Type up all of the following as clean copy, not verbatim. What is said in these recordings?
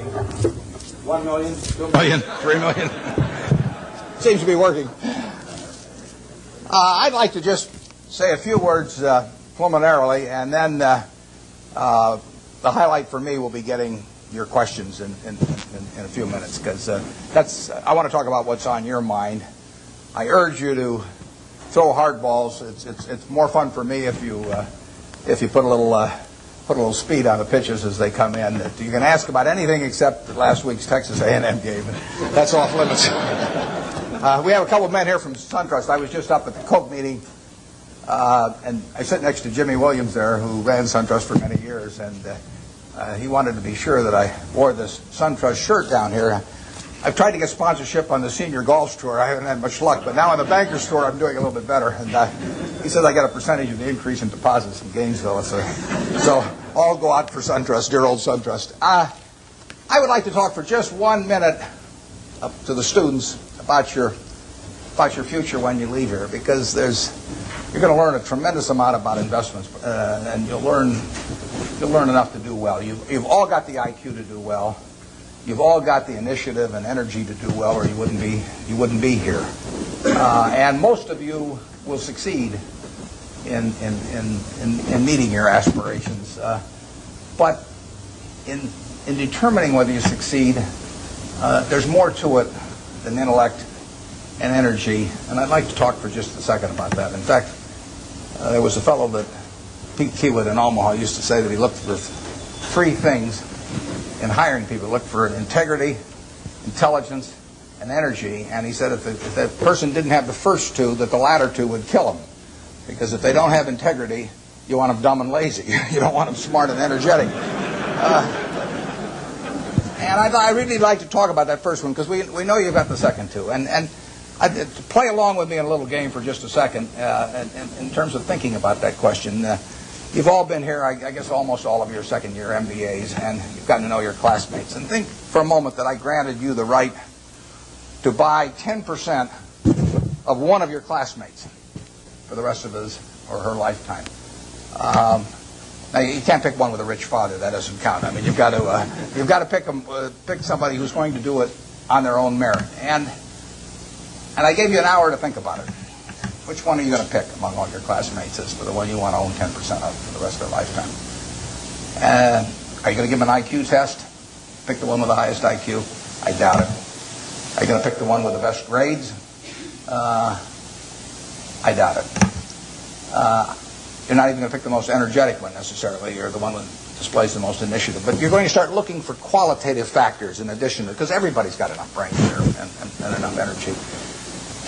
1 million, 2 million, 3 million. Seems to be working. I'd like to just say a few words preliminarily, and then the highlight for me will be getting your questions in a few minutes, because I want to talk about what's on your mind. I urge you to throw hard balls. It's more fun for me if you put a little speed on the pitches as they come in. You can ask about anything except last week's Texas A&M game. That's off limits. We have a couple of men here from SunTrust. I was just up at the Coke meeting, and I sit next to Jimmy Williams there, who ran SunTrust for many years, and he wanted to be sure that I wore this SunTrust shirt down here. I've tried to get sponsorship on the Senior Golf Tour. I haven't had much luck, but now on the Bankers Tour, I'm doing a little bit better. And he says I got a percentage of the increase in deposits from Gainesville. So I'll go out for SunTrust, dear old SunTrust. I would like to talk for just 1 minute to the students about your future when you leave here, because you're going to learn a tremendous amount about investments, and you'll learn enough to do well. You've all got the IQ to do well. You've all got the initiative and energy to do well, or you wouldn't be here. And most of you will succeed in meeting your aspirations. But in determining whether you succeed, there's more to it than intellect and energy. And I'd like to talk for just a second about that. In fact, there was a fellow that Pete Kiewit in Omaha used to say that he looked for 3 things in hiring people. Look for integrity, intelligence, and energy. And he said if the person didn't have the first 2, that the latter 2 would kill them. Because if they don't have integrity, you want them dumb and lazy. You don't want them smart and energetic. And I'd really like to talk about that first one, because we know you've got the second 2. And to play along with me in a little game for just a second, in terms of thinking about that question. You've all been here, I guess almost all of your second-year MBAs, and you've gotten to know your classmates. And think for a moment that I granted you the right to buy 10% of one of your classmates for the rest of his or her lifetime. Now you can't pick one with a rich father. That doesn't count. I mean, you've got to pick somebody who's going to do it on their own merit. And I gave you an hour to think about it. Which one are you going to pick among all your classmates as for the one you want to own 10% of for the rest of their lifetime? Are you going to give them an IQ test? Pick the one with the highest IQ? I doubt it. Are you going to pick the one with the best grades? I doubt it. You're not even going to pick the most energetic one necessarily, or the one that displays the most initiative. But you're going to start looking for qualitative factors in addition to, because everybody's got enough brain here and enough energy.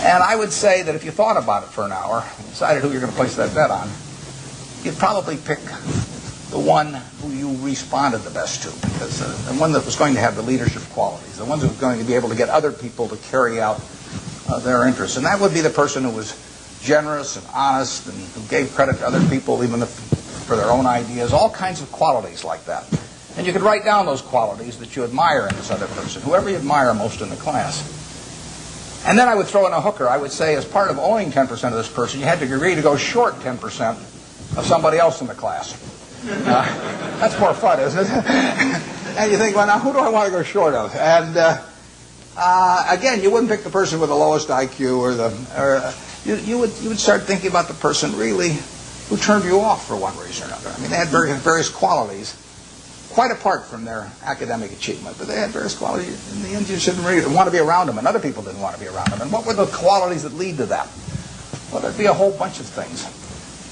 And I would say that if you thought about it for an hour and decided who you're going to place that bet on, you'd probably pick the one who you responded the best to, because the one that was going to have the leadership qualities, the one that was going to be able to get other people to carry out their interests. And that would be the person who was generous and honest and who gave credit to other people even for their own ideas, all kinds of qualities like that. And you could write down those qualities that you admire in this other person, whoever you admire most in the class. And then I would throw in a hooker. I would say as part of owning 10% of this person, you had to agree to go short 10% of somebody else in the class. That's more fun, isn't it? And you think, well, now who do I want to go short of? And again, you wouldn't pick the person with the lowest IQ, you would start thinking about the person really who turned you off for one reason or another. I mean, they had various qualities, quite apart from their academic achievement, but they had various qualities. In the end, you shouldn't really want to be around them, and other people didn't want to be around them. And what were the qualities that lead to that? Well, there'd be a whole bunch of things,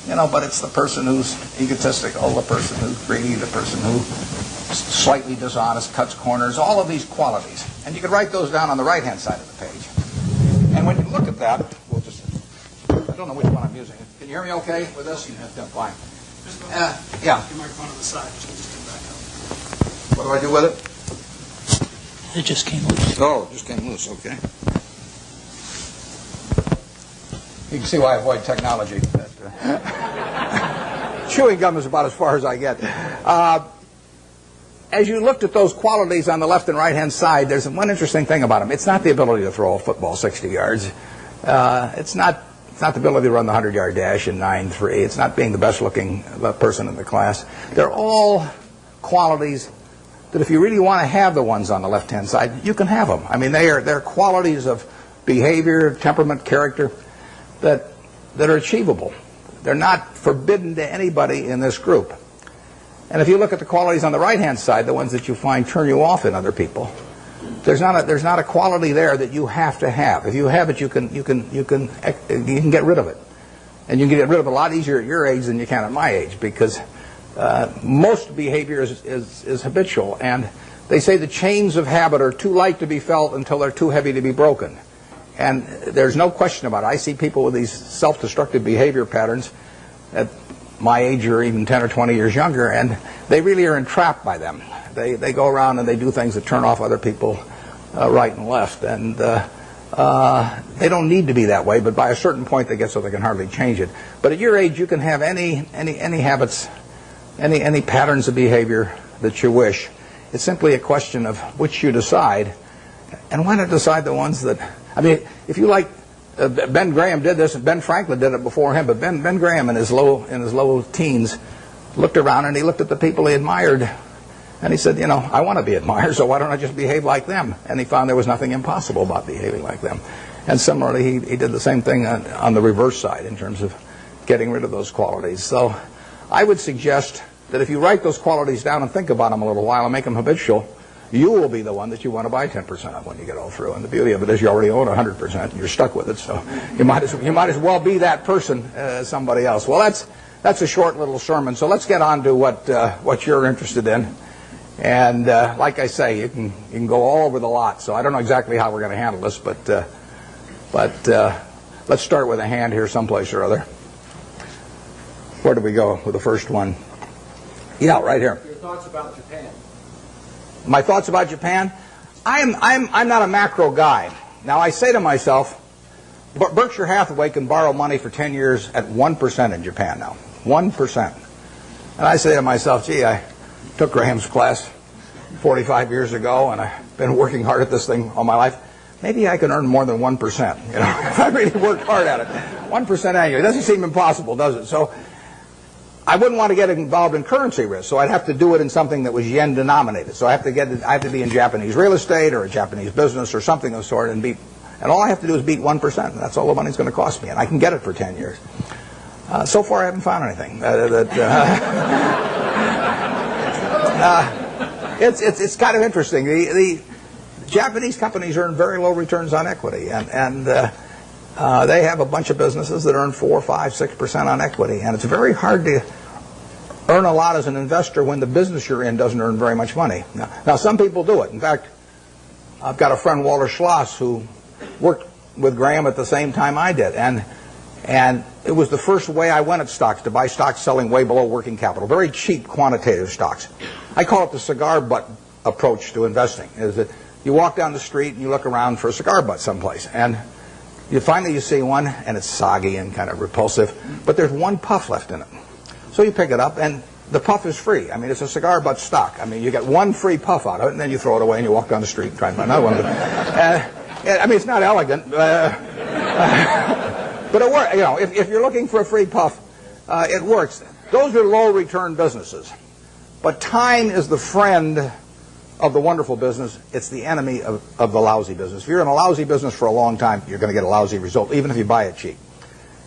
but it's the person who's egotistical, the person who's greedy, the person who's slightly dishonest, cuts corners, all of these qualities. And you could write those down on the right-hand side of the page. And when you look at that, I don't know which one I'm using. Can you hear me okay with this? Yeah, fine. Yeah. Your microphone on the side. Just back up. What do I do with it? It just came loose. Oh, it just came loose. Okay. You can see why I avoid technology. Chewing gum is about as far as I get. As you looked at those qualities on the left and right-hand side, there's one interesting thing about them. It's not the ability to throw a football 60 yards. It's not the ability to run the 100-yard dash in 9.3. It's not being the best-looking person in the class. They're all qualities that if you really want to have the ones on the left-hand side, you can have them. I mean, they're qualities of behavior, temperament, character that are achievable. They're not forbidden to anybody in this group. And if you look at the qualities on the right-hand side, the ones that you find turn you off in other people, there's not a quality there that you have to have. If you have it, you can get rid of it, and you can get rid of it a lot easier at your age than you can at my age, because most behavior is habitual, and they say the chains of habit are too light to be felt until they're too heavy to be broken. And there's no question about it. I see people with these self-destructive behavior patterns at my age or even 10 or 20 years younger, and they really are entrapped by them. They go around and they do things that turn off other people right and left, and they don't need to be that way, but by a certain point they get so they can hardly change it. But at your age, you can have any habits, any patterns of behavior that you wish. It's simply a question of which you decide, and why not decide the ones that, I mean, if you like, Ben Graham did this, and Ben Franklin did it before him, but Ben Graham in his low teens looked around and he looked at the people he admired, and he said, I want to be admired, so why don't I just behave like them? And he found there was nothing impossible about behaving like them. And similarly, he did the same thing on the reverse side in terms of getting rid of those qualities. So I would suggest that if you write those qualities down and think about them a little while and make them habitual, you will be the one that you want to buy 10% of when you get all through. And the beauty of it is you already own 100%, and you're stuck with it. So you might as well be that person as somebody else. Well, that's a short little sermon. So let's get on to what you're interested in. And like I say, you can go all over the lot. So I don't know exactly how we're going to handle this, but let's start with a hand here someplace or other. Where do we go with the first one? Yeah, right here. Your thoughts about Japan? My thoughts about Japan? I'm not a macro guy. Now, I say to myself, Berkshire Hathaway can borrow money for 10 years at 1% in Japan now. 1%. And I say to myself, gee, I took Graham's class 45 years ago, and I've been working hard at this thing all my life. Maybe I can earn more than 1%, if I really worked hard at it. 1% annually. It doesn't seem impossible, does it? So I wouldn't want to get involved in currency risk, so I'd have to do it in something that was yen denominated. So I have to be in Japanese real estate or a Japanese business or something of the sort, and all I have to do is beat 1%, and that's all the money's going to cost me, and I can get it for 10 years. So far, I haven't found anything. It's kind of interesting. The Japanese companies earn very low returns on equity, and they have a bunch of businesses that earn 4%, 5%, 6% on equity, and it's very hard to earn a lot as an investor when the business you're in doesn't earn very much money. Now some people do it. In fact, I've got a friend, Walter Schloss, who worked with Graham at the same time I did, and it was the first way I went at stocks, to buy stocks selling way below working capital, very cheap quantitative stocks. I call it the cigar butt approach to investing, is that you walk down the street and you look around for a cigar butt someplace, and you see one, and it's soggy and kind of repulsive, but there's one puff left in it. So you pick it up, and the puff is free. I mean, it's a cigar butt stock. I mean, you get one free puff out of it, and then you throw it away, and you walk down the street and try and find another one. I mean, it's not elegant, but it works. If you're looking for a free puff, it works. Those are low-return businesses. But time is the friend of the wonderful business. It's the enemy of the lousy business. If you're in a lousy business for a long time, you're going to get a lousy result, even if you buy it cheap.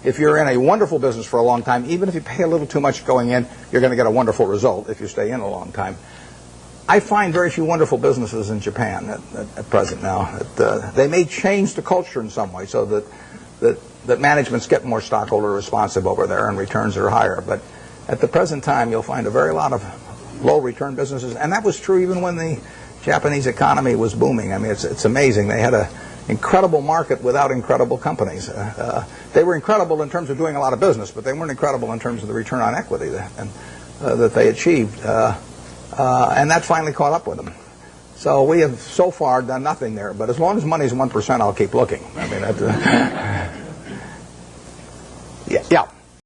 If you're in a wonderful business for a long time, even if you pay a little too much going in, you're going to get a wonderful result if you stay in a long time. I find very few wonderful businesses in Japan at present now. They may change the culture in some way so that managements get more stockholder responsive over there and returns are higher. But at the present time, you'll find a very lot of low-return businesses, and that was true even when the Japanese economy was booming. I mean, it's amazing. They had an incredible market without incredible companies. They were incredible in terms of doing a lot of business, but they weren't incredible in terms of the return on equity that they achieved. And that finally caught up with them. So we have so far done nothing there, but as long as money's 1%, I'll keep looking. I mean,